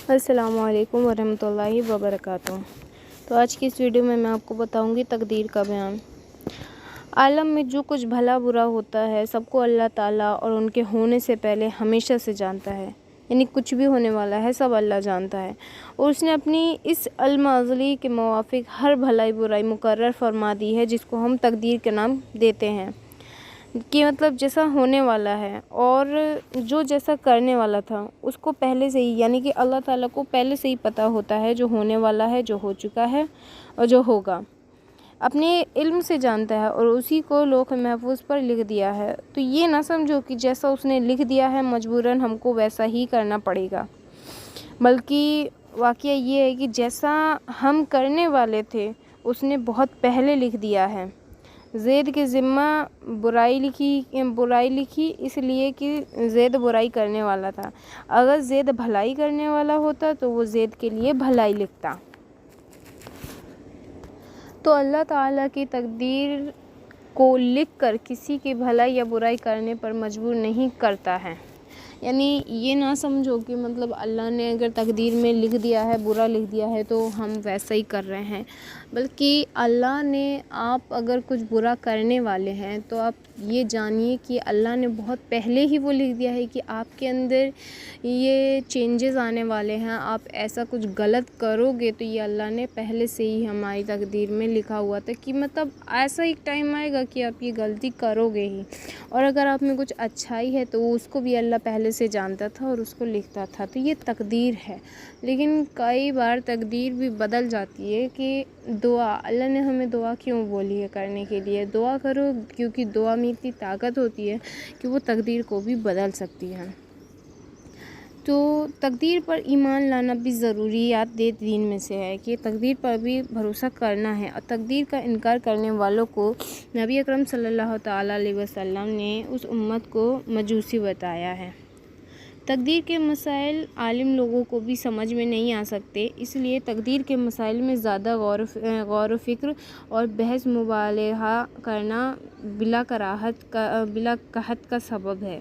السلام علیکم ورحمۃ اللہ وبرکاتہ۔ تو آج کی اس ویڈیو میں آپ کو بتاؤں گی تقدیر کا بیان۔ عالم میں جو کچھ بھلا برا ہوتا ہے سب کو اللہ تعالیٰ اور ان کے ہونے سے پہلے ہمیشہ سے جانتا ہے، یعنی کچھ بھی ہونے والا ہے سب اللہ جانتا ہے، اور اس نے اپنی اس علم ازلی کے موافق ہر بھلائی برائی مقرر فرما دی ہے، جس کو ہم تقدیر کے نام دیتے ہیں کہ مطلب جیسا ہونے والا ہے اور جو جیسا کرنے والا تھا اس کو پہلے سے ہی، یعنی کہ اللہ تعالیٰ کو پہلے سے ہی پتہ ہوتا ہے جو ہونے والا ہے، جو ہو چکا ہے اور جو ہوگا، اپنے علم سے جانتا ہے اور اسی کو لوح محفوظ پر لکھ دیا ہے۔ تو یہ نہ سمجھو کہ جیسا اس نے لکھ دیا ہے مجبوراً ہم کو ویسا ہی کرنا پڑے گا، بلکہ واقعہ یہ ہے کہ جیسا ہم کرنے والے تھے اس نے بہت پہلے لکھ دیا ہے۔ زید کے ذمہ برائی لکھی اس لیے کہ زید برائی کرنے والا تھا، اگر زید بھلائی کرنے والا ہوتا تو وہ زید کے لیے بھلائی لکھتا۔ تو اللہ تعالیٰ کی تقدیر کو لکھ کر کسی کی بھلائی یا برائی کرنے پر مجبور نہیں کرتا ہے، یعنی یہ نہ سمجھو کہ مطلب اللہ نے اگر تقدیر میں لکھ دیا ہے، برا لکھ دیا ہے تو ہم ویسا ہی کر رہے ہیں، بلکہ اللہ نے آپ اگر کچھ برا کرنے والے ہیں تو آپ یہ جانیے کہ اللہ نے بہت پہلے ہی وہ لکھ دیا ہے کہ آپ کے اندر یہ چینجز آنے والے ہیں، آپ ایسا کچھ غلط کرو گے تو یہ اللہ نے پہلے سے ہی ہماری تقدیر میں لکھا ہوا تھا کہ مطلب ایسا ایک ٹائم آئے گا کہ آپ یہ غلطی کرو گے ہی، اور اگر آپ میں کچھ اچھائی ہے تو اس کو بھی اللہ پہلے سے جانتا تھا اور اس کو لکھتا تھا۔ تو یہ تقدیر ہے، لیکن کئی بار تقدیر بھی بدل جاتی ہے کہ دعا، اللہ نے ہمیں دعا کیوں بولی ہے کرنے کے لیے؟ دعا کرو، کیونکہ دعا میں اتنی طاقت ہوتی ہے کہ وہ تقدیر کو بھی بدل سکتی ہے۔ تو تقدیر پر ایمان لانا بھی ضروریات دین میں سے ہے کہ تقدیر پر بھی بھروسہ کرنا ہے، اور تقدیر کا انکار کرنے والوں کو نبی اکرم صلی اللہ تعالیٰ علیہ وسلم نے اس امت کو مجوسی بتایا ہے۔ تقدیر کے مسائل عالم لوگوں کو بھی سمجھ میں نہیں آ سکتے، اس لیے تقدیر کے مسائل میں زیادہ غور و فکر اور بحث مبالغہ کرنا بلا قحط کا سبب ہے۔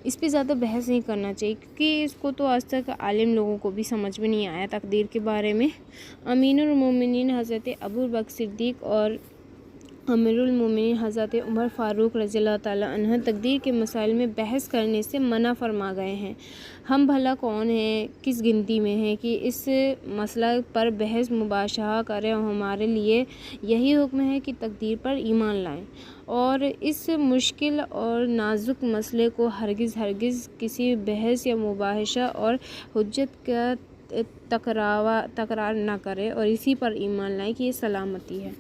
اس پہ زیادہ بحث نہیں کرنا چاہیے، کیونکہ اس کو تو آج تک عالم لوگوں کو بھی سمجھ میں نہیں آیا تقدیر کے بارے میں۔ امین المومنین حضرت ابوبکر صدیق اور امیر المومنین حضرت عمر فاروق رضی اللہ تعالیٰ عنہ تقدیر کے مسائل میں بحث کرنے سے منع فرما گئے ہیں۔ ہم بھلا کون ہیں، کس گنتی میں ہیں کہ اس مسئلہ پر بحث مباحثہ کریں، اور ہمارے لیے یہی حکم ہے کہ تقدیر پر ایمان لائیں اور اس مشکل اور نازک مسئلے کو ہرگز کسی بحث یا مباحثہ اور حجت کا تکرار نہ کرے، اور اسی پر ایمان لائیں کہ یہ سلامتی ہے۔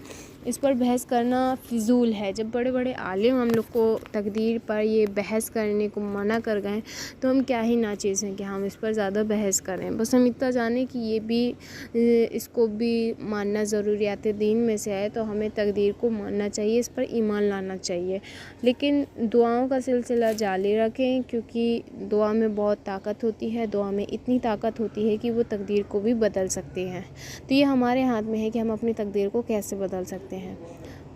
اس پر بحث کرنا فضول ہے۔ جب بڑے بڑے عالم ہم لوگ کو تقدیر پر یہ بحث کرنے کو منع کر گئے تو ہم کیا ہی ناچیز ہیں کہ ہم اس پر زیادہ بحث کریں۔ بس ہم اتنا جانیں کہ یہ بھی اس کو بھی ماننا ضروریات دین میں سے ہے، تو ہمیں تقدیر کو ماننا چاہیے، اس پر ایمان لانا چاہیے، لیکن دعاؤں کا سلسلہ جاری رکھیں، کیونکہ دعا میں بہت طاقت ہوتی ہے، دعا میں اتنی طاقت ہوتی ہے کہ وہ تقدیر کو بھی بدل سکتی ہے۔ تو یہ ہمارے ہاتھ میں ہے کہ ہم اپنی تقدیر کو کیسے بدل سکتے ہیں۔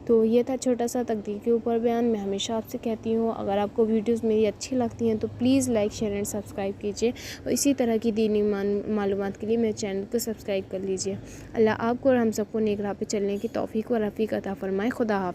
تو یہ تھا چھوٹا سا تقدیر کے اوپر بیان۔ میں ہمیشہ آپ سے کہتی ہوں، اگر آپ کو ویڈیوز میری اچھی لگتی ہیں تو please like, share and subscribe کیجیے، اور اسی طرح کی دینی معلومات کے لیے میرے چینل کو سبسکرائب کر لیجیے۔ اللہ آپ کو اور ہم سب کو نیک راہ پہ چلنے کی توفیق و رفیق عطا فرمائے۔ خدا حافظ۔